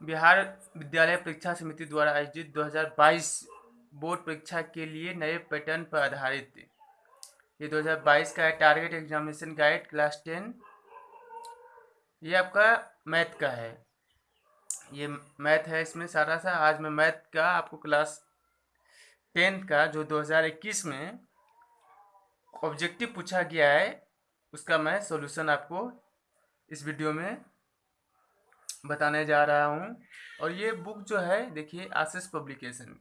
बिहार विद्यालय परीक्षा समिति द्वारा आयोजित 2022 बोर्ड परीक्षा के लिए नए पैटर्न पर आधारित ये 2022 का है टारगेट एग्जामिनेशन गाइड क्लास 10। ये आपका मैथ का है, ये मैथ है। इसमें सारा सा आज मैं मैथ का आपको क्लास 10 का जो 2021 में ऑब्जेक्टिव पूछा गया है उसका मैं सॉल्यूशन आपको इस वीडियो में बताने जा रहा हूँ। और ये बुक जो है देखिए आशीष पब्लिकेशन,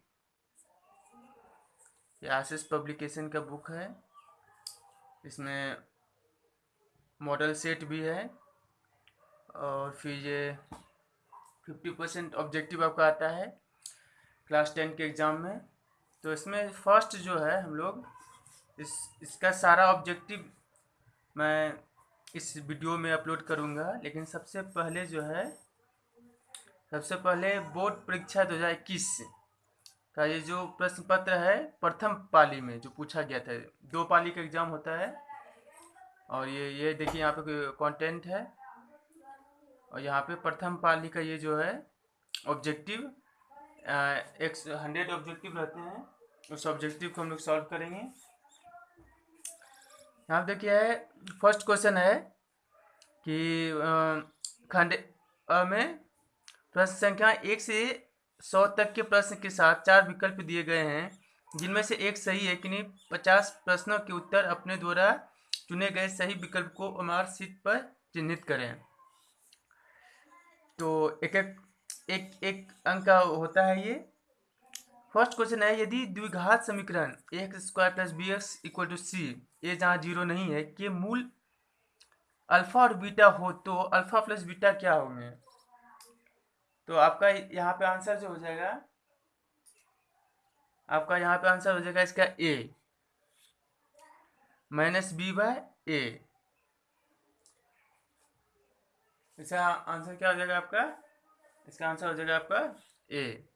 ये आशीष पब्लिकेशन का बुक है। इसमें मॉडल सेट भी है और फिर ये 50% ऑब्जेक्टिव आपका आता है क्लास 10 के एग्ज़ाम में। तो इसमें फर्स्ट जो है हम लोग इसका सारा ऑब्जेक्टिव मैं इस वीडियो में अपलोड करूंगा, लेकिन सबसे पहले जो है बोर्ड परीक्षा 2021 का ये जो प्रश्न पत्र है प्रथम पाली में जो पूछा गया था, 2 पाली का एग्ज़ाम होता है। और ये देखिए यहाँ पे कंटेंट है और यहाँ पे प्रथम पाली का ये जो है ऑब्जेक्टिव 100 ऑब्जेक्टिव रहते हैं, उस ऑब्जेक्टिव को हम लोग सॉल्व करेंगे। यहाँ पे देखिए है फर्स्ट क्वेश्चन है कि खंड अ में प्रश्न संख्या 1 से 100 तक के प्रश्न के साथ 4 विकल्प दिए गए हैं जिनमें से एक सही है। किन्हीं 50 प्रश्नों के उत्तर अपने द्वारा चुने गए सही विकल्प को ओएमआर शीट पर चिन्हित करें। तो एक अंक का होता है ये। फर्स्ट क्वेश्चन है यदि द्विघात समीकरण x square plus b x equal to c, ये जहाँ 0 नहीं है, के मूल अल्फा और बीटा हो तो अल्फा प्लस बीटा क्या होंगे। तो आपका यहाँ पे आंसर जो हो जाएगा, आपका यहाँ पे आंसर हो जाएगा इसका ए माइनस बी बाय ए। इसका आंसर क्या हो जाएगा आपका, इसका आंसर हो जाएगा आपका ए।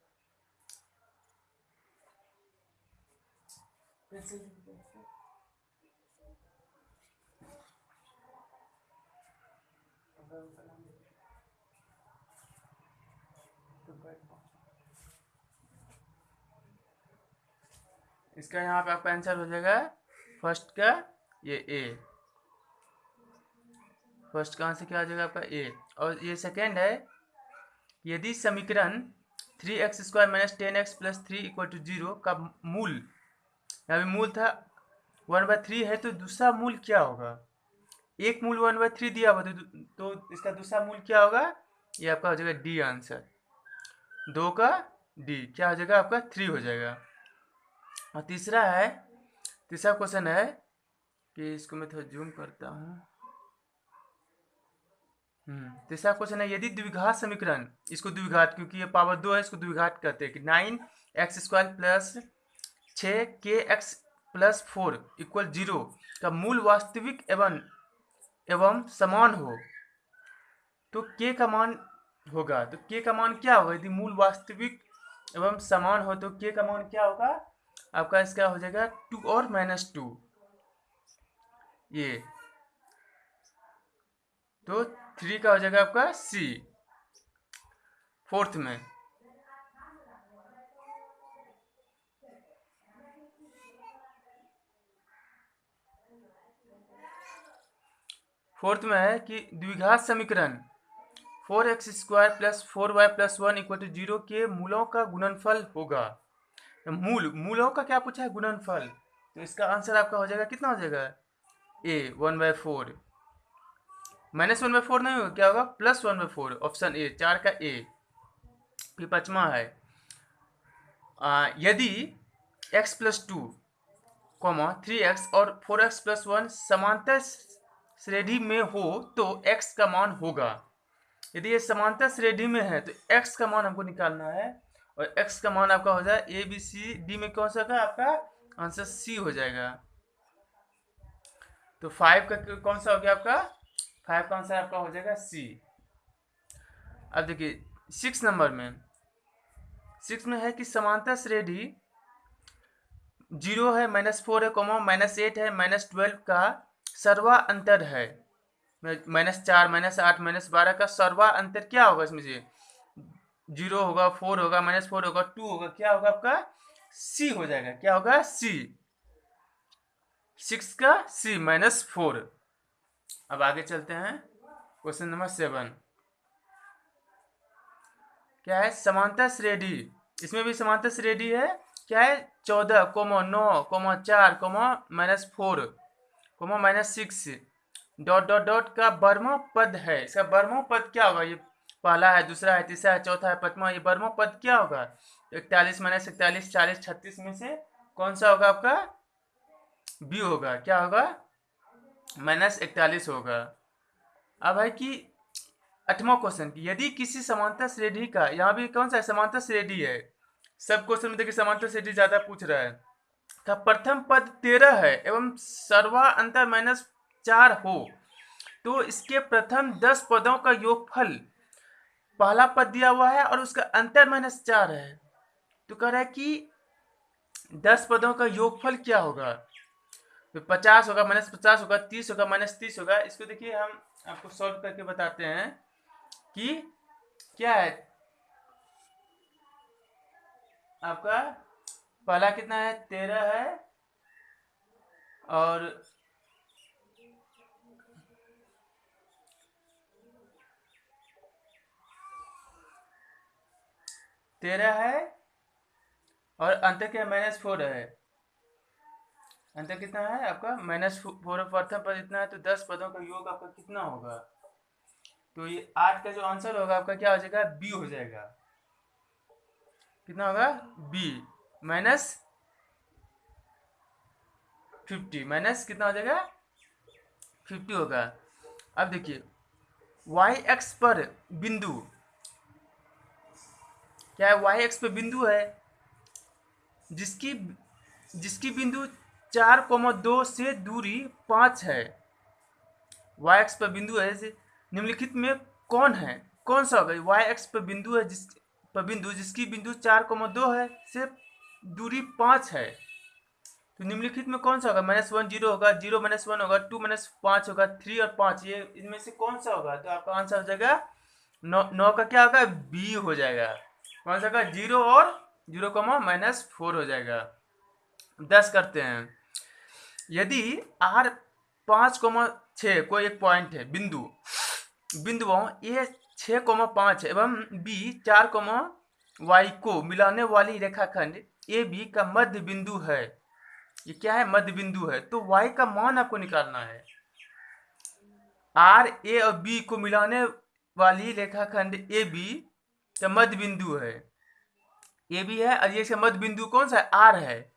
इसका यहाँ पे आपका आंसर हो जाएगा फर्स्ट का ये ए, फर्स्ट का आंसर क्या हो जाएगा आपका ए। और ये सेकेंड है यदि समीकरण 3x square minus 10x plus 3 equal to 0 का मूल, यहाँ पे मूल था 1/3 है, तो दूसरा मूल क्या होगा। एक मूल 1/3 दिया हुआ तो इसका दूसरा मूल क्या होगा, ये आपका हो जाएगा डी आंसर। 2 का डी क्या हो जाएगा आपका 3 हो जाएगा। और तीसरा क्वेश्चन है कि इसको मैं थोड़ा जूम करता हूँ। तीसरा क्वेश्चन है यदि द्विघात समीकरण, इसको द्विघात क्योंकि ये पावर 2 है, इसको द्विघात कहते हैं कि 9x square plus 6kx plus 4 equal 0 का मूल वास्तविक एवं समान हो तो k का मान होगा। तो k का मान क्या होगा, यदि मूल वास्तविक एवं समान हो तो k का मान क्या होगा आपका, इसका हो जाएगा 2 और -2 ये। तो 3 का हो जाएगा आपका सी फोर्थ में। फोर्थ में है कि द्विघात समीकरण 4x square plus 4y plus 1 equal to 0 के मूलों का गुणनफल होगा। मूलों का क्या पूछा है, गुणनफल। तो इसका आंसर आपका हो जाएगा कितना हो जाएगा ए 1/4, -1/4 नहीं होगा, क्या होगा +1/4, ऑप्शन ए 4 का ए। फिर पांचवा है यदि x प्लस 2 3x और 4x प्लस 1 समांतर श्रेणी में हो तो x का मान होगा। यदि ये समांतर श्रेणी में है तो x का मान हमको निकालना है और x का मान आपका हो जाए ए बी सी डी में कौन सा का आपका आंसर सी हो जाएगा। तो 5 का कौन सा हो गया आपका, 5 का आंसर आपका हो जाएगा सी। अब देखिए 6 नंबर में, 6 में है कि समांतर श्रेणी 0 है, -4 है, -8 है, -12 का सर्वा अंतर है, -4 -8 -12 का सर्वा अंतर क्या होगा इसमें से 0 होगा, 4 होगा, -4 होगा, 2 होगा, क्या होगा आपका C हो जाएगा। क्या होगा C, 6 का C -4। अब आगे चलते हैं क्वेश्चन नंबर 7। क्या है समांतर श्रेणी, इसमें भी समांतर श्रेणी है। क्या है 14, 9, 4, -4, -6 डॉट डॉट डॉट का वर्मों पद है। इसका वर्मों पद क्या होगा? ये पहला है, दूसरा है, तीसरा है, चौथा है, पांचवा। ये वर्मों पद क्या होगा? 41 -41 40 36 में से कौन सा होगा आपका? बी होगा। क्या होगा? -41 होगा। अब है कि 8वां क्वेश्चन, यदि किसी समांतर श्रेणी का, यहाँ भी कौन सा समांतर श्रेणी है, सब क्वेश्चन में देखिए समांतर श्रेणी ज्यादा पूछ रहा है, का प्रथम पद 13 है एवं सर्वा अंतर -4 हो, तो इसके प्रथम 10 पदों का योगफल, पहला पद दिया हुआ है और उसका अंतर -4 है, तो कह रहा है कि 10 पदों का योगफल क्या होगा? तो 50 होगा, -50 होगा, 30 होगा, -30 होगा। इसको देखिए हम आपको सॉल्व करके बताते हैं कि क्या है आपका। पहला कितना है? 13 है, और तेरह है, और अंतर क्या? -4 है। अंतर कितना है आपका? -4। प्रथम पद इतना है, तो 10 पदों का योग आपका कितना होगा? तो ये 8 का जो आंसर होगा आपका क्या हो जाएगा? बी हो जाएगा। कितना होगा? बी -50, माइनस कितना हो जाएगा? 50 होगा। अब देखिए वाई एक्स पर बिंदु, क्या है? वाई एक्स पर बिंदु है जिसकी जिसकी बिंदु 4,2 से दूरी 5 है। वाई एक्स पर बिंदु है, निम्नलिखित में कौन है? कौन सा होगा? वाई एक्स पर बिंदु है, जिसकी बिंदु 4,2 है से दूरी 5 है, तो निम्नलिखित में कौन सा होगा? -1 0 होगा, 0 -1 होगा, 2 -5 होगा, 3 और 5, ये इनमें से कौन सा होगा? तो आपका आंसर हो जाएगा 9 का क्या होगा? बी हो जाएगा। कौन सा होगा? 0 और 0, -4 हो जाएगा। 10 करते हैं। यदि R 5,6 कोई एक पॉइंट है, बिंदुओं ए 6,5 एवं बी 4, y को मिलाने वाली रेखाखंड ए बी का मध्य बिंदु है। ये क्या है? मध्य बिंदु है। तो y का मान आपको निकालना है। R A और B को मिलाने वाली रेखाखंड ए बी का मध्य बिंदु है, ए बी है, और ये इसका मध्य बिंदु कौन सा है? R है।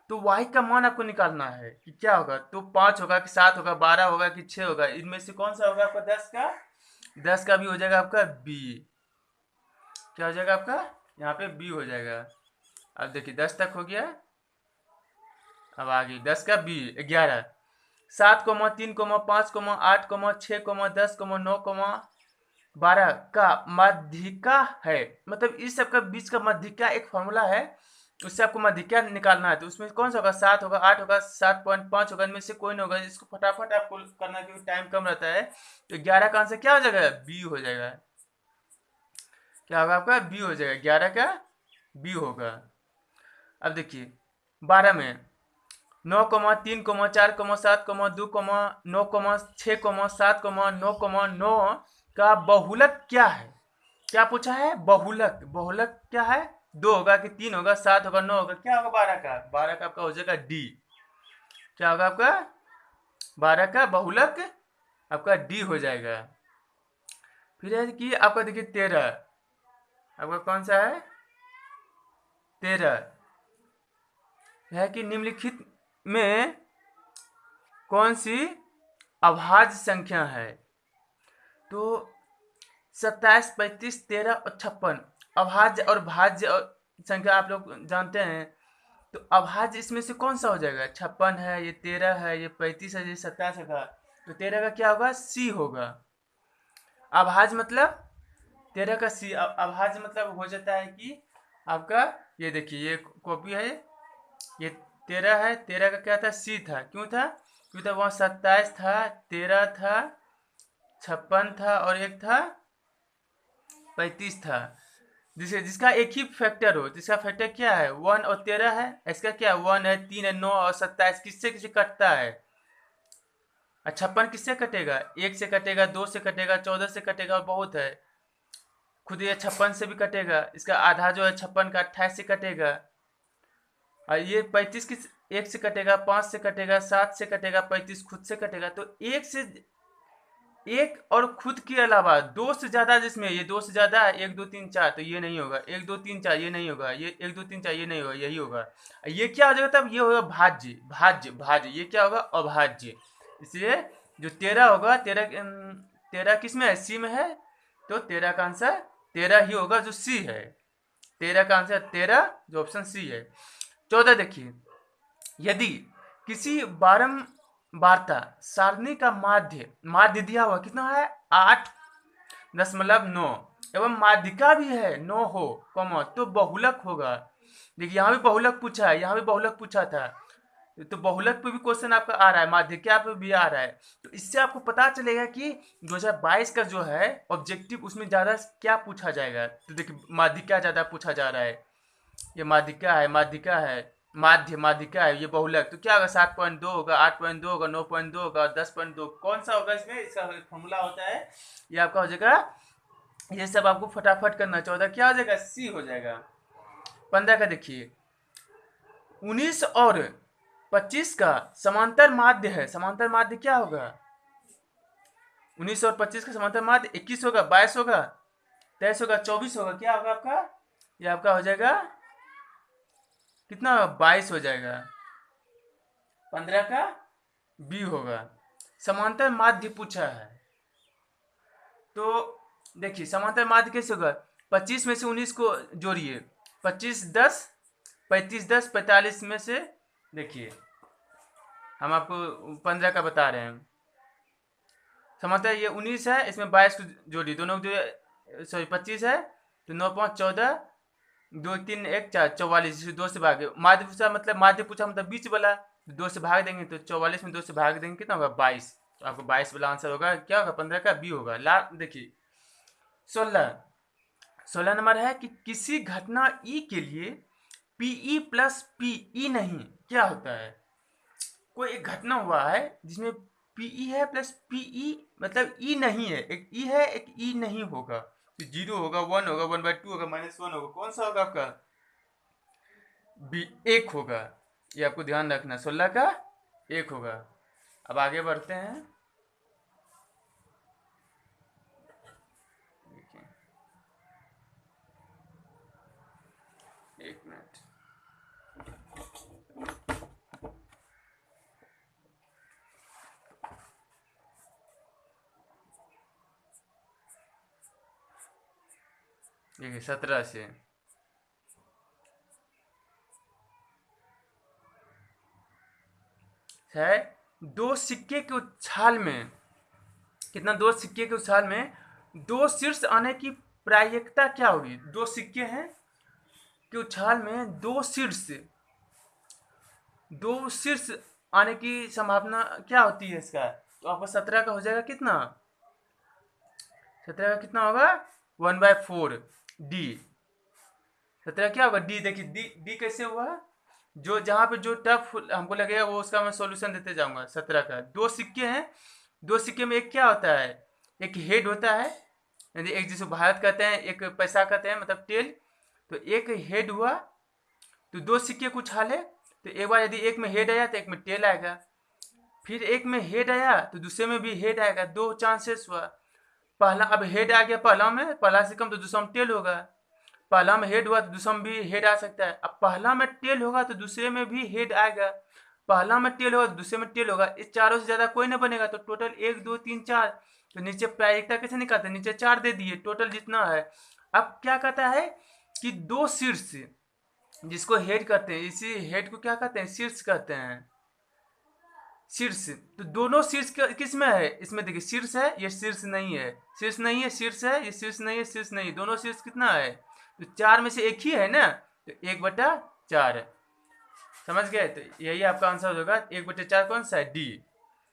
तो y का मान आपको निकालना है कि क्या होगा। तो 5 होगा कि 7 होगा, 12 होगा कि 6 होगा, इनमें से कौन सा होगा आपका? 10 का भी हो जाएगा आपका बी। क्या हो जाएगा आपका? यहाँ पे बी हो जाएगा। अब देखिए 10 तक हो गया। अब आगे 10 का बी 11, 7, 3, 5, 8, 6, 10, 9, 12 का माध्यिका है। मतलब इस सब का बीच का माध्यिका एक फॉर्मूला है, उससे आपको माध्यिका निकालना है। तो उसमें कौन सा होगा? 7 होगा, 8 होगा, 7.5 होगा, इनमें से कोई नहीं होगा। इसको फटाफट आपको करना क्योंकि टाइम कम रहता है। तो 11 का आंसर क्या हो जाएगा? बी हो जाएगा। क्या होगा आपका? बी हो जाएगा। 11 का बी होगा। अब देखिए 12 में 9, 3, 4, 7, 2, 9, 6, 7, 9, 9 का बहुलक क्या है? क्या पूछा है? बहुलक। बहुलक क्या है? 2 होगा कि 3 होगा, 7 होगा, 9 होगा, क्या होगा? 12 का। 12 का आपका हो जाएगा डी। क्या होगा आपका? 12 का बहुलक आपका डी हो जाएगा। फिर है कि आपका देखिए 13, आपका कौन सा है? 13 है कि निम्नलिखित में कौन सी अभाज्य संख्या है? तो 27, 35, 13 और 56 अभाज्य और भाज्य संख्या आप लोग जानते हैं। तो अभाज्य इसमें से कौन सा हो जाएगा? 56 है, ये 13 है, ये 35 है, ये 27 होगा। तो 13 का क्या होगा? सी होगा। अभाज्य मतलब 13 का सी। अभाज्य मतलब हो जाता है कि आपका ये देखिए, ये कॉपी है, ये 13 है, 13 का क्या था? सी था। क्यों था? क्यों था? वहाँ 27 था, 13 था, 56 था, और एक था 35 था। जिसका एक ही फैक्टर हो, जिसका फैक्टर क्या है 1 और 13 है, इसका क्या 1 है 3 है 9 और 27, किससे किससे कटता है? 56 किससे कटेगा? 1 से कटेगा, 2 से कटेगा, 14 से कटेगा और बहुत है, खुद ये 56 से भी कटेगा। इसका आधा जो है 56 का 28 से कटेगा। और ये 35 किस 1 से कटेगा, 5 से कटेगा, 7 से कटेगा, 35 खुद से कटेगा। तो एक और खुद के अलावा दो से ज्यादा, जिसमें ये दो से ज्यादा है 1 2 3 4, तो ये नहीं होगा। 1 2 3 4 ये नहीं होगा। ये 1 2 3 4 ये नहीं होगा, यही होगा। ये क्या हो जाएगा तब? ये होगा भाज्य भाज्य भाज्य। ये क्या होगा? अभाज्य। इसलिए जो 13 होगा, 13 किस में है? सी में है। तो 13 का आंसर 13 ही होगा, जो सी है। 13 का आंसर 13, जो ऑप्शन सी है। 14 देखिए, यदि किसी बारंबारता सारणी का माध्य दिया हुआ कितना है 8.9 एवं माध्यिका भी है 9 हो कॉमा, तो बहुलक होगा। देखिए यहाँ भी बहुलक पूछा है, यहाँ भी बहुलक पूछा था, तो बहुलक पे भी क्वेश्चन आपका आ रहा है, माध्यिका पे भी आ रहा है। तो इससे आपको पता चलेगा कि 2022 का जो है ऑब्जेक्टिव, उसमें ज्यादा क्या पूछा जाएगा। तो देखिए माध्यिका ज्यादा पूछा जा रहा है, ये माध्यिका है, माध्यिका है, माध्यिका है, ये बहुलक। तो क्या होगा? 7.2 होगा, 8.2 होगा, 9.2 होगा, 10.2। कौन सा होगा इसमें? इसका फॉर्मूला होता है, ये आपका हो जाएगा। ये सब आपको फटाफट करना। 14 क्या हो जाएगा? सी हो जाएगा। 15 का देखिए, 19 और 25 का समांतर माध्य है। समांतर माध्य क्या होगा? 19 और 25 का समांतर माध्य 21 होगा, 22 होगा, 23 होगा, 24 होगा। क्या होगा आपका? ये आपका हो जाएगा कितना? 22 हो जाएगा। 15 का बी होगा। समांतर माध्य पूछा है, तो देखिए समांतर माध्य कैसे होगा? 25 में से 19 को जोड़िए, 25 10, 35 10, 45 में से देखिए हम आपको 15 का बता रहे हैं। समांतर ये 19 है, इसमें 22 को जोड़िए, दोनों जो सॉरी 25 है, तो 9 5 14, 2 3 1 4, 44। 2 से भागे। माध्य पूछा मतलब, माध्य पूछा मतलब बीच वाला, 2 से भाग देंगे तो 44 में 2 से भाग देंगे कितना होगा? 22। तो आपको 22 वाला आंसर होगा। क्या होगा? 15 का बी होगा। देखिए 16 नंबर है कि किसी घटना ई के लिए पीई प्लस पीई नहीं क्या होता है? कोई एक घटना हुआ है जिसमें पीई है प्लस पीई, मतलब ई नहीं है, एक ई है एक ई नहीं होगा, तो 0 होगा, 1 होगा, 1/2 होगा, -1 होगा। कौन सा होगा आपका? बी 1 होगा। ये आपको ध्यान रखना, 16 का 1 होगा। अब आगे बढ़ते हैं। देखिए 1 मिनट। देखिए 17 से है, दो सिक्के के उछाल में कितना? दो सिक्के के उछाल में दो शीर्ष आने की प्रायिकता क्या होगी? दो सिक्के हैं के उछाल में दो शीर्ष आने की संभावना क्या होती है इसका? तो आपका 17 का हो जाएगा कितना? 17 का कितना होगा? 1/4 डी। 17 क्या होगा? डी। देखिए डी डी कैसे हुआ? जो जहाँ पे जो टफ हमको लगेगा वो उसका मैं सॉल्यूशन देते जाऊंगा। 17 का दो सिक्के हैं, दो सिक्के में एक क्या होता है? एक हेड होता है, यानी एक जिसको भारत कहते हैं, एक पैसा कहते हैं, मतलब टेल। तो एक हेड हुआ, तो दो सिक्के को उछाले, तो एक बार यदि एक में हेड आया तो एक में टेल आएगा, फिर एक में हेड आया तो दूसरे में भी हेड आएगा। दो चांसेस हुआ। पहला, अब हेड आ गया पहला में, पहला से कम तो दूसरा में टेल होगा। पहला में हेड हुआ तो दूसरा में भी हेड आ सकता है। अब पहला में टेल होगा तो दूसरे में भी हेड आएगा। पहला में टेल होगा तो दूसरे में टेल होगा। इस चारों से ज्यादा कोई नहीं बनेगा, तो टोटल 1 2 3 4। तो नीचे प्रायिकता कैसे निकालते हैं? नीचे 4 दे दिए, टोटल जितना है। अब क्या कहता है कि दो शीर्ष, जिसको हेड कहते हैं, इसी हेड को क्या कहते हैं? शीर्ष कहते हैं। शीर्ष, तो दोनों शीर्ष किस में है? इसमें देखिए शीर्ष है, ये शीर्ष नहीं है, शीर्ष नहीं है, शीर्ष है, ये शीर्ष नहीं है, शीर्ष नहीं है। दोनों शीर्ष कितना है? तो 4 में से एक ही है ना, तो 1/4। समझ गए? तो यही आपका आंसर होगा। 1/4 कौन सा है? डी।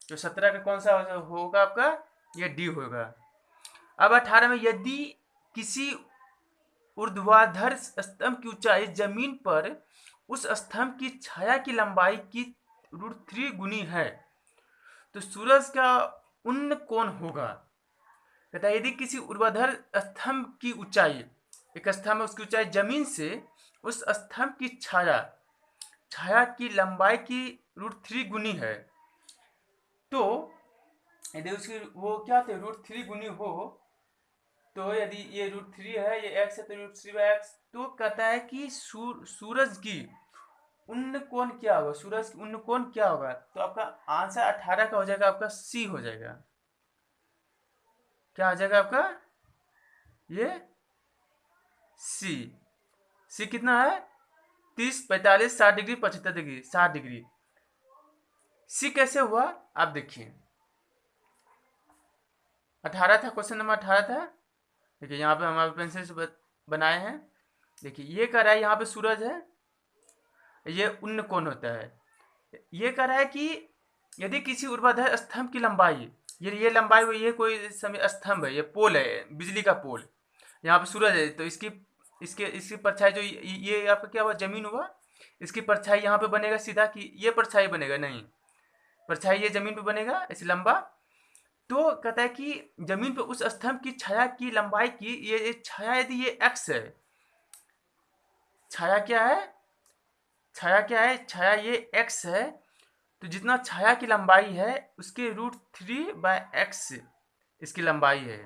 तो 17 का कौन सा होगा आपका? ये डी होगा। अब 18 में, यदि किसी ऊर्ध्वाधर स्तंभ की ऊंचाई जमीन पर उस स्तंभ की छाया की लंबाई की √3 गुनी है तो सूरज का उन्न कौन होगा। कहता है यदि किसी ऊर्ध्वाधर स्तंभ की ऊंचाई, एक स्तंभ है उसकी ऊंचाई जमीन से उस स्तंभ की छाया की लंबाई की √3 गुनी है तो यदि उसकी वो क्या थे √3 गुनी हो तो यदि ये √3 है, ये x है तो √3/x, तो कहता है कि सूरज की उन्न कोण क्या होगा, सूरज की उन्न कोण क्या होगा। तो आपका आंसर 18 का हो जाएगा, आपका सी हो जाएगा। क्या हो जाएगा आपका ये सी कितना है 30, 45, 60 डिग्री, 75 डिग्री, 60 डिग्री। सी कैसे हुआ आप देखिए, 18 था, क्वेश्चन नंबर 18 था। देखिए यहाँ पे हमारे पेंसिल से बनाए हैं। देखिए ये कह रहा है यहाँ पे सूरज है, ये उन्न कोण होता है। ये कह रहा है कि यदि किसी ऊर्ध्वाधर स्तंभ की लंबाई, ये लंबाई हुई, ये कोई समय स्तंभ है, ये पोल है, बिजली का पोल, यहाँ पे सूरज है तो इसकी परछाई जो ये आपका क्या हुआ जमीन हुआ, इसकी परछाई यहाँ पे बनेगा सीधा कि ये परछाई बनेगा, नहीं, परछाई ये जमीन पे बनेगा ऐसे लंबा। तो कहता है कि जमीन पे उस स्तंभ की छाया की लंबाई की ये छाया यदि ये x है, छाया क्या है, छाया ये x है तो जितना छाया की लंबाई है उसके √3/x इसकी लंबाई है।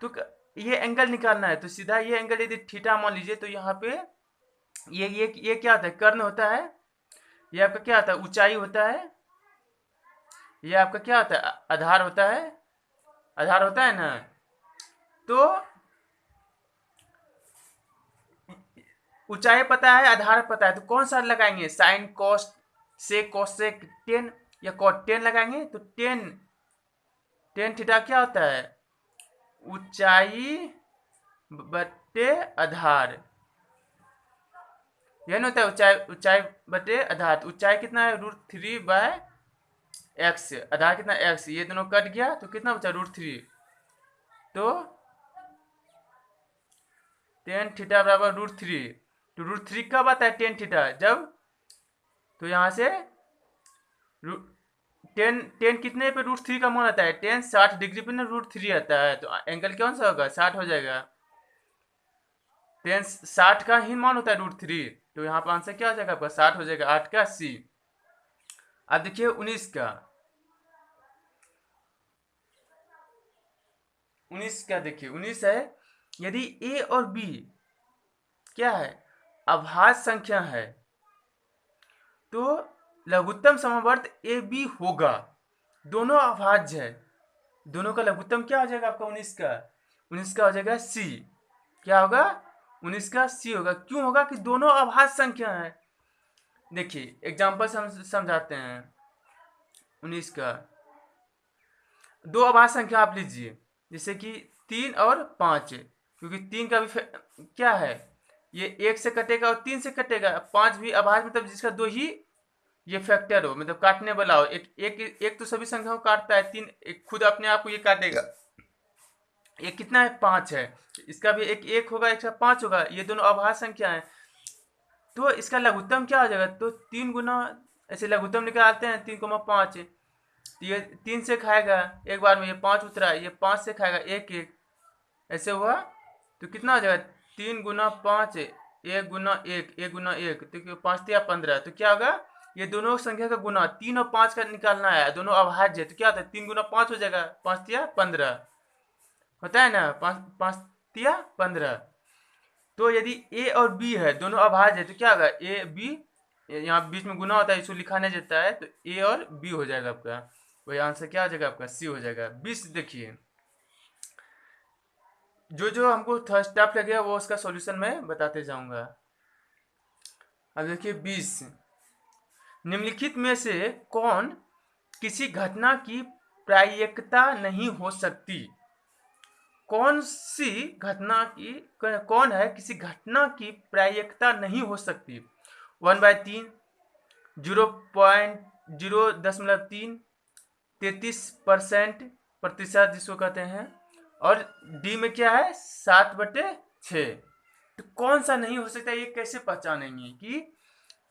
तो ये एंगल निकालना है तो सीधा ये एंगल यदि थीटा मान लीजिए तो यहाँ पे ये क्या होता है, कर्ण होता है, ये आपका क्या होता है ऊंचाई होता है, ये आपका क्या होता है आधार होता है ना। तो ऊंचाई पता है, आधार पता है, तो कौन सा लगाएंगे, sine cos sec cosec tan या कॉट टेन लगाएंगे। तो टेन थीटा क्या होता है ऊंचाई बटे आधार, यह नहीं होता है ऊंचाई बटे आधार। ऊंचाई कितना है √3/x, आधार कितना x, ये दोनों कट गया तो कितना बचा √3। तो टेन थीटा बराबर √3, तो √3 कब आता है टेन थीटा जब, तो यहाँ से टेन कितने पे √3 का मान आता है, टेन 60 डिग्री पे ना √3 आता है, तो एंगल कौन सा होगा 60 हो जाएगा, टेन 60 का ही मान होता है √3, तो यहाँ पर आंसर क्या हो जाएगा आपका 60 हो जाएगा, 8 का सी। अब देखिए 19 का देखिए 19 है, यदि ए और बी क्या है अभाज्य संख्या है तो लघुत्तम समवर्त ए बी होगा, दोनों अभाज्य है, दोनों का लघुत्तम क्या हो जाएगा आपका 19 का हो जाएगा सी। क्या होगा 19 का सी होगा, क्यों होगा कि दोनों अभाज्य संख्या है। देखिए एग्जांपल समझाते हैं 19 का, दो अभाज्य संख्या आप लीजिए जैसे कि 3 और 5, क्योंकि 3 का भी क्या है ये 1 से कटेगा और 3 से कटेगा, 5 भी अभाज्य मतलब जिसका दो ही ये फैक्टर हो, मतलब काटने वाला हो, एक तो सभी संख्याओं को काटता है, 3 एक खुद अपने आप को ये काटेगा, ये कितना है 5 है, इसका भी एक होगा, एक 5 होगा, ये दोनों अभाज्य संख्या है। तो इसका लघुत्तम क्या हो जाएगा, तो 3 गुना ऐसे लघुत्तम निकालते हैं 3,5, ये 3 से खाएगा एक बार में, ये 5 उतरा, ये 5 से खाएगा एक, ऐसे हुआ तो कितना हो जाएगा 3 गुना 5, 1 गुना 1, तो 5 या 15, तो क्या होगा ये दोनों संख्या का गुना 3 और 5 का निकालना है, दोनों अभाज्य है, तो क्या होता है 3 गुना 5 हो जाएगा, 5 या 15 होता है ना, 5 या 15। तो यदि ए और बी है दोनों अभाज्य है तो क्या होगा ए बी, यहाँ बीच में गुना होता है इसको लिखा नहीं जाता है, तो ए और बी हो जाएगा आपका, वही आंसर क्या हो जाएगा आपका सी हो जाएगा। 20 देखिए, जो हमको थर्ड टफ लगेगा वो उसका सॉल्यूशन मैं बताते जाऊंगा। अब देखिए 20, निम्नलिखित में से कौन किसी घटना की प्रायिकता नहीं हो सकती, कौन है किसी घटना की प्रायिकता नहीं हो सकती, 1/3, 0.0.3, 33% प्रतिशत जिसको कहते हैं, और डी में क्या है 7/6। तो कौन सा नहीं हो सकता, ये कैसे पहचानेंगे कि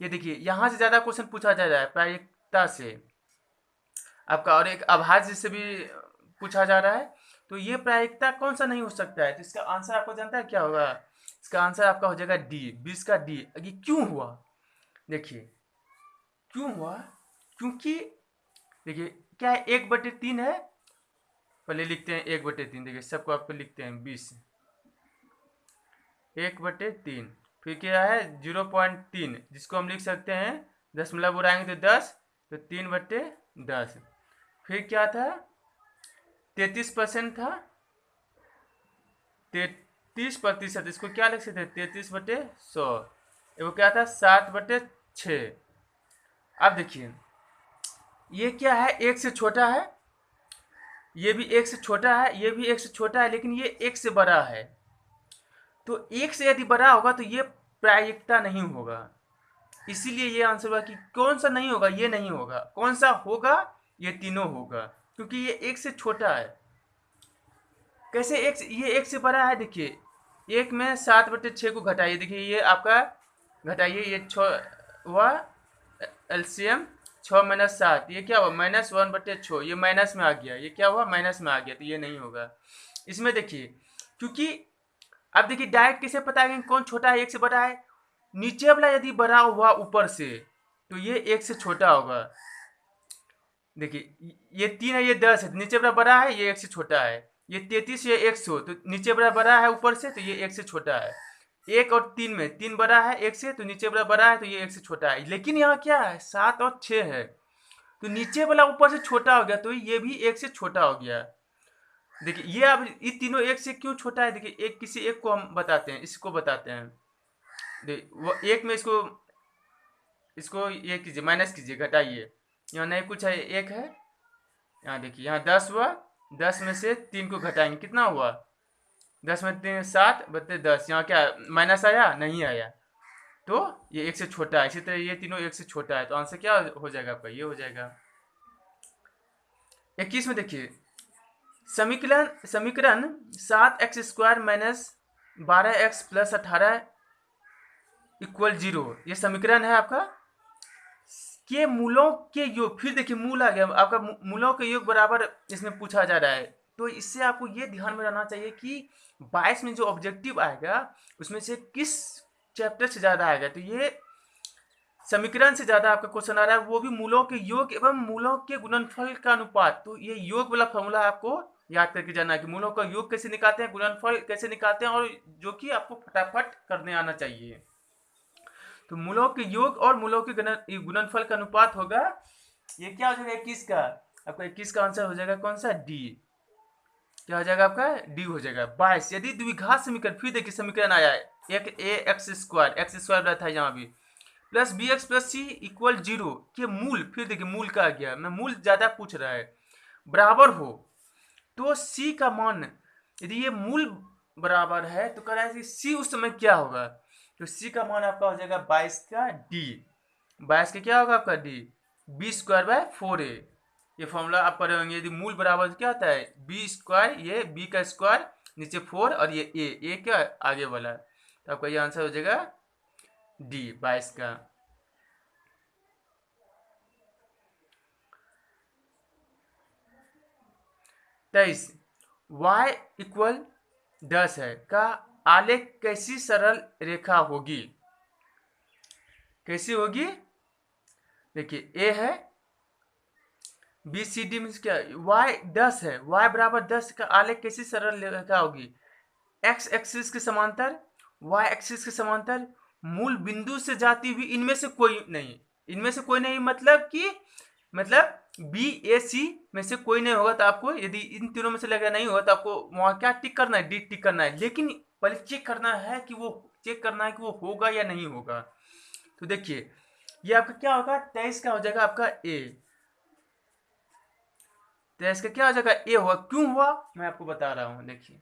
ये देखिए यहाँ से ज़्यादा क्वेश्चन पूछा जा रहा है प्रायिकता से आपका, और एक अभाज्य से भी पूछा जा रहा है। तो ये प्रायिकता कौन सा नहीं हो सकता है, तो इसका आंसर आपको जानता है क्या होगा? इसका आंसर आपका हो जाएगा डी, 20 का डी। ये क्यों हुआ? देखिए क्यों हुआ, क्योंकि देखिए क्या है, 1/3 है, पहले लिखते हैं 1/3, देखिए सबको आपको लिखते हैं 20, 1/3, फिर क्या है 0.3, जिसको हम लिख सकते हैं दशमलव उड़ाएंगे तो 10, तो 3/10। फिर क्या था, 33% था, 33%, इसको क्या लिख सकते हैं 33/100। वो क्या था 7/6। अब देखिए ये क्या है, एक से छोटा है, ये भी एक से छोटा है, ये भी एक से छोटा है, लेकिन ये एक से बड़ा है। तो एक से यदि बड़ा होगा तो ये प्रायिकता नहीं होगा। इसीलिए ये आंसर हुआ कि कौन सा नहीं होगा, ये नहीं होगा। कौन सा होगा, ये तीनों होगा, क्योंकि ये एक से छोटा है। कैसे एक से, ये एक से बड़ा है, देखिए एक में 7/6 को घटाइए, देखिए ये आपका घटाइए, ये 6 हुआ एलसीएम, 6 - 7, ये क्या हुआ -1/6, ये माइनस में आ गया, ये क्या हुआ माइनस में आ गया, तो ये नहीं होगा इसमें। देखिए क्योंकि अब देखिए डायरेक्ट कैसे पता है कौन छोटा है, एक से बड़ा है, नीचे वाला यदि बड़ा हुआ ऊपर से तो ये एक से छोटा होगा। देखिए ये 3 है, ये 10 है, नीचे वाला बड़ा है, ये एक से छोटा है। ये 33, ये 100, तो नीचे वाला बड़ा है ऊपर से, तो ये एक से छोटा है। 1 और 3 में 3 बड़ा है एक से, तो नीचे वाला बड़ा है, तो ये एक से छोटा है। लेकिन यहाँ क्या है 7 और 6 है, तो नीचे वाला ऊपर से छोटा हो गया, तो ये भी एक से छोटा हो गया। देखिए ये अब ये तीनों एक से क्यों छोटा है, देखिए एक किसी एक को हम बताते हैं, इसको बताते हैं। वो एक में इसको इसको ये कीजिए, माइनस कीजिए, घटाइए, यहाँ नहीं कुछ है, एक है। यहाँ देखिए यहाँ 10 हुआ, 10 में से 3 को घटाएंगे, कितना हुआ 10 में 3 7/10, यहाँ क्या माइनस आया, नहीं आया, तो ये एक से छोटा है। इसी तरह ये तीनों एक से छोटा है, तो आंसर क्या हो जाएगा आपका, ये हो जाएगा। 21 में देखिए समीकरण समीकरण 7x² - 12x + 18 = 0, ये समीकरण है आपका के मूलों के योग। फिर देखिए मूल आ गया आपका, मूलों के योग बराबर इसमें पूछा जा रहा है। तो इससे आपको ये ध्यान में रहना चाहिए कि 22 में जो ऑब्जेक्टिव आएगा उसमें से किस चैप्टर से ज़्यादा आएगा। तो ये समीकरण से ज़्यादा आपका क्वेश्चन आ रहा है, वो भी मूलों के योग एवं मूलों के गुणनफल का अनुपात। तो ये योग वाला फॉर्मूला आपको याद करके जाना है कि मूलों का योग कैसे निकालते हैं, गुणनफल कैसे निकालते हैं, और जो कि आपको फटाफट करने आना चाहिए। तो मूलों के योग और मूलों के गुणनफल का अनुपात होगा, ये क्या हो जाएगा 21 का, आपका 21 का आंसर हो जाएगा कौन सा, डी। क्या हो जाएगा आपका, डी हो जाएगा। 22 यदि द्विघात समीकरण, फिर देखिए समीकरण आया है, एक x² रहा था यहाँ भी, प्लस bx + c = 0 के मूल, फिर देखिए मूल का आ गया, मैं मूल ज्यादा पूछ रहा है, बराबर हो, तो c का मान, यदि ये मूल बराबर है तो कह रहा है कि c उस समय क्या होगा, तो c का मान आपका हो जाएगा 22 का d। 22 का क्या होगा आपका d, b²/4a। ये फॉर्मूला आप पढ़े होंगे, यदि मूल बराबर क्या होता है b², ये b का स्क्वायर नीचे 4 और ये a क्या आगे वाला, तो आपका ये आंसर हो जाएगा डी 22 का। तेईस y = 10 है का आलेख कैसी सरल रेखा होगी, कैसी होगी, देखिए a है, बी सी डी में क्या, y 10 है, y बराबर 10 का आलेख कैसी सरल रेखा होगी, x एक्सिस के समांतर, y एक्सिस के समांतर, मूल बिंदु से जाती हुई, इनमें से कोई नहीं, इनमें से कोई नहीं, मतलब कि बी ए सी में से कोई नहीं होगा। तो आपको यदि इन तीनों में से लगा नहीं होगा तो आपको वहां क्या टिक करना है, डी टिक करना है, लेकिन पहले चेक करना है कि वो होगा या नहीं होगा। तो देखिए ये आपका क्या होगा, 23 का हो जाएगा आपका ए, 23 का क्या हो जाएगा ए हुआ। क्यों हुआ मैं आपको बता रहा हूं, देखिए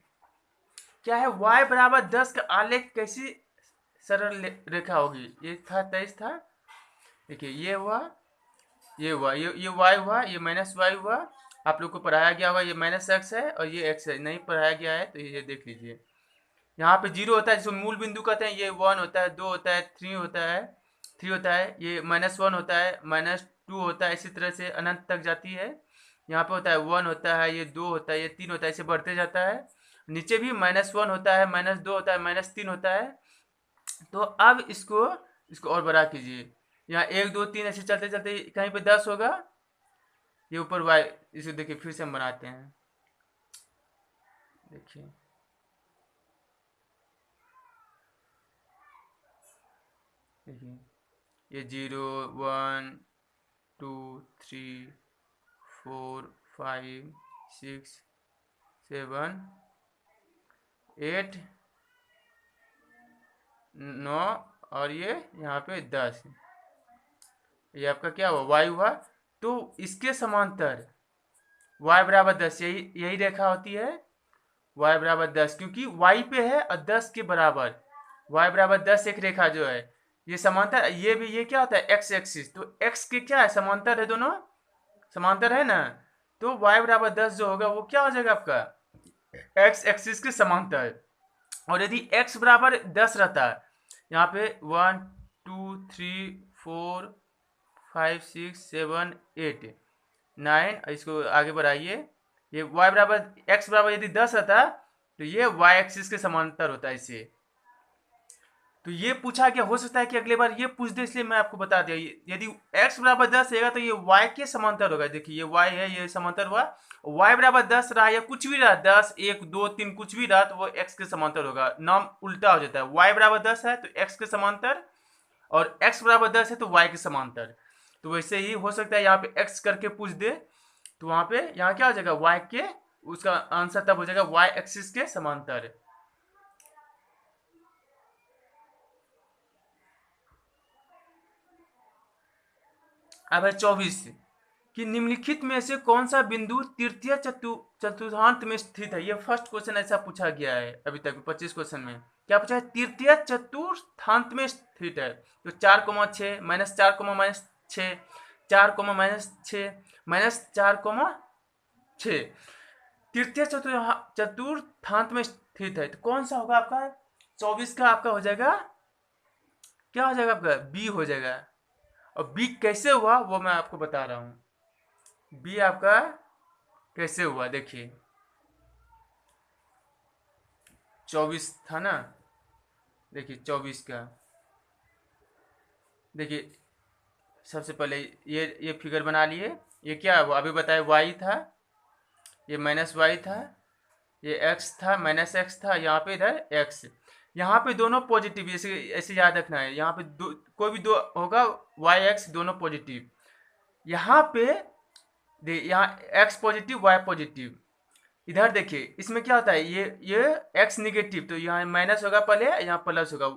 क्या है, y बराबर 10 का आलेख कैसी सरल रेखा होगी, ये था 23 था, देखिए ये हुआ, ये हुआ, ये y हुआ, ये -y हुआ, आप लोग को पढ़ाया गया होगा, ये -x है और ये x है, नहीं पढ़ाया गया है तो ये देख लीजिए, यहाँ पे 0 होता है जिसको मूल बिंदु कहते हैं, ये 1 होता है, 2 होता है, 3 होता है, ये -1 होता है, -2 होता है, इसी तरह से अनंत तक जाती है। यहाँ पे होता है 1 होता है, ये 2 होता है, ये 3 होता है, ऐसे बढ़ते जाता है। नीचे भी -1 होता है, -2 होता है, -3 होता है। तो अब इसको इसको और बड़ा कीजिए, यहाँ 1 2 3 ऐसे चलते चलते कहीं पे 10 होगा, ये ऊपर वाई, इसे देखिए फिर से हम बनाते हैं, देखिए देखिए ये 0 1 2 3 4 5 6 7 8 9 और ये यहाँ पे 10, ये आपका क्या हुआ, वाई हुआ। तो इसके समांतर y बराबर 10, यही यही रेखा होती है, y बराबर 10, क्योंकि y पे है और 10 के बराबर, y बराबर 10 एक रेखा जो है ये समांतर, ये भी, ये क्या होता है x एक्सिस, तो x के क्या है, समांतर है, दोनों समांतर है ना। तो y बराबर 10 जो होगा वो क्या हो जाएगा आपका, x एक्सिस के समांतर। और यदि x बराबर 10 रहता है, यहाँ पे 1 2 3 4 5 6 7 8 9, इसको आगे बढ़ाइए, ये y बराबर x बराबर यदि 10 रहता तो ये y एक्सिस के समांतर होता है इसे। तो ये पूछा क्या, हो सकता है कि अगले बार ये पूछ दे, इसलिए मैं आपको बता दिया, यदि x बराबर 10 रहेगा तो ये y के समांतर होगा। देखिए ये y है, ये समांतर हुआ, y बराबर 10 रहा या कुछ भी रहा, 10 1 2 3 कुछ भी रहा, तो वो x के समांतर होगा, नाम उल्टा हो जाता है, y बराबर 10 है तो x के समांतर, और x बराबर 10 है तो y के समांतर। तो वैसे ही हो सकता है यहाँ पे x करके पूछ दे, तो वहां पे यहाँ क्या हो जाएगा, y के, उसका आंसर तब हो जाएगा y एक्सिस के समांतर। अब है 24 कि निम्नलिखित में से कौन सा बिंदु तृतीय चतुर्थांत में स्थित है। ये फर्स्ट क्वेश्चन ऐसा पूछा गया है अभी तक 25 क्वेश्चन में, क्या पूछा है, तृतीय चतुर्थांत में स्थित है। तो 4,6 -4, -6 4, -6 -4, 6 तृतीय चतुर्थांत में स्थित है, तो कौन सा होगा आपका, 24 का आपका हो जाएगा, क्या हो जाएगा आपका, बी हो जाएगा। और बी कैसे हुआ वो मैं आपको बता रहा हूं, बी आपका कैसे हुआ, देखिए 24 था ना, देखिए 24 का, देखिए सबसे पहले ये फिगर बना लिए, ये क्या हुआ अभी बताए, वाई था, ये -y था, ये x था, -x था, यहाँ पे इधर x, यहाँ पे दोनों पॉजिटिव, ऐसे ऐसे याद रखना है, यहाँ पे कोई भी दो होगा y x दोनों पॉजिटिव, यहाँ पे यहाँ x पॉजिटिव y पॉजिटिव, इधर देखिए इसमें क्या होता है, ये x निगेटिव, तो यहाँ माइनस होगा पहले, यहाँ प्लस होगा,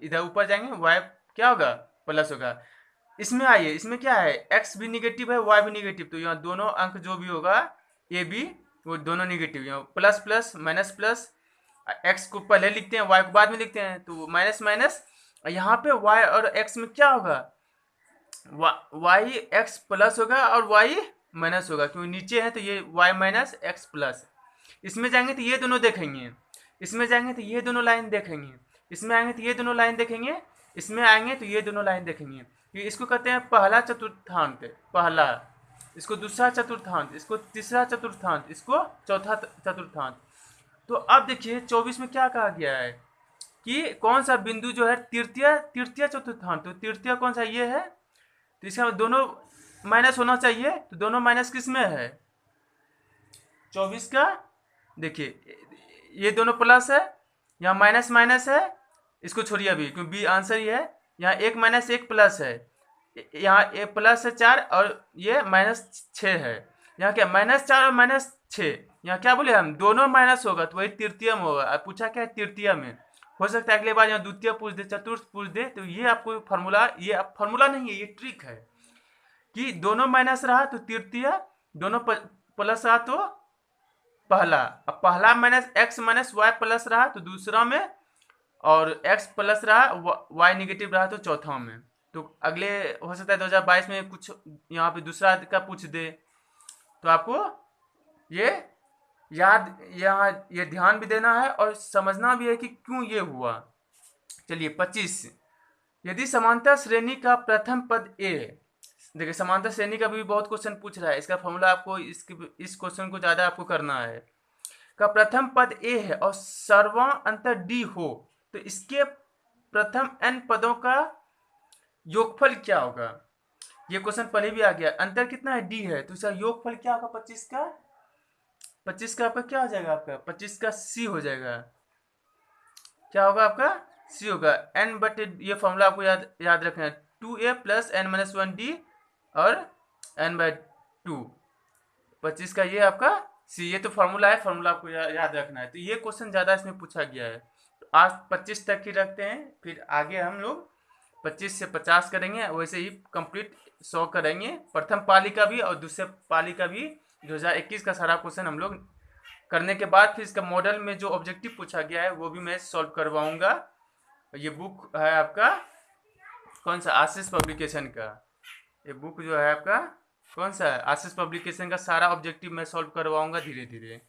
इधर ऊपर जाएंगे y क्या होगा, प्लस होगा। इसमें आइए, इसमें क्या है, x भी निगेटिव है, y भी निगेटिव, तो यहाँ दोनों अंक जो भी होगा ए बी वो दोनों निगेटिव, यहाँ plus plus minus plus, x को पहले लिखते हैं, y को बाद में लिखते हैं, तो माइनस माइनस, यहाँ पे y और x में क्या होगा, y x प्लस होगा और y माइनस होगा, क्योंकि नीचे है तो ये y माइनस एक्स प्लस। इसमें जाएंगे तो ये दोनों देखेंगे, इसमें जाएंगे तो ये दोनों लाइन देखेंगे, इसमें आएंगे तो ये दोनों लाइन देखेंगे, इसमें आएंगे तो ये दोनों लाइन देखेंगे। इसको कहते हैं पहला चतुर्थांत, पहला, इसको दूसरा चतुर्थांत, इसको तीसरा चतुर्थांत, इसको चौथा चतुर्थांत। तो अब देखिए 24 में क्या कहा गया है कि कौन सा बिंदु जो है तृतीय तृतीय चतुर्थांत, तो तृतीय कौन सा, ये है, तो इसका दोनों माइनस होना चाहिए, तो दोनों माइनस किस में है, 24 का, देखिए ये दोनों प्लस है, यहाँ माइनस माइनस है, इसको छोड़िए अभी क्योंकि बी आंसर ही है, यहाँ 1 माइनस 1 प्लस है, यहाँ ए प्लस है 4 और ये -6 है, यहाँ क्या -4 और -6, यहाँ क्या बोले हम, दोनों माइनस होगा तो वही तृतीय में होगा। अब पूछा क्या है, तृतीय में, हो सकता है अगले बार यहाँ द्वितीय पूछ दे, चतुर्थ पूछ दे, तो ये आपको फार्मूला, ये फार्मूला नहीं है, ये ट्रिक है कि दोनों माइनस रहा तो तृतीय, दोनों प्लस रहा तो पहला, अब पहला minus x minus y plus रहा तो दूसरा में, और x प्लस रहा y निगेटिव रहा तो चौथा में। तो अगले हो सकता है 2022 में कुछ यहाँ पे दूसरा का पूछ दे, तो आपको ये यहाँ ये ध्यान भी देना है और समझना भी है कि क्यों ये हुआ। चलिए 25, यदि समांतर श्रेणी का प्रथम पद ए है। देखिए समांतर श्रेणी का भी बहुत क्वेश्चन पूछ रहा है, इसका फॉर्मूला आपको इस क्वेश्चन को ज़्यादा आपको करना है। का प्रथम पद ए है और सर्वा अंतर डी हो, तो इसके प्रथम n पदों का योगफल क्या होगा। ये क्वेश्चन पहले भी आ गया, अंतर कितना है डी है, तो इसका योगफल क्या होगा 25 का, 25 का आपका क्या हो जाएगा, आपका 25 का सी हो जाएगा। क्या होगा आपका सी होगा, n बटे, ये फॉर्मूला आपको याद रखना है, 2a plus n minus 1d और n/2, 25 का ये आपका सी, ये तो फॉर्मूला है, फॉर्मूला आपको याद रखना है। तो ये क्वेश्चन ज़्यादा इसमें पूछा गया है। तो आज 25 तक ही रखते हैं, फिर आगे हम लोग 25 से 50 करेंगे, वैसे ही कंप्लीट 100 करेंगे, प्रथम पाली का भी और दूसरे पाली का भी। 2021 का सारा क्वेश्चन हम लोग करने के बाद फिर इसका मॉडल में जो ऑब्जेक्टिव पूछा गया है वो भी मैं सॉल्व करवाऊंगा। ये बुक है आपका कौन सा, आशीष पब्लिकेशन का। ये बुक जो है आपका कौन सा है, आशीष पब्लिकेशन का। सारा ऑब्जेक्टिव मैं सॉल्व करवाऊंगा धीरे धीरे।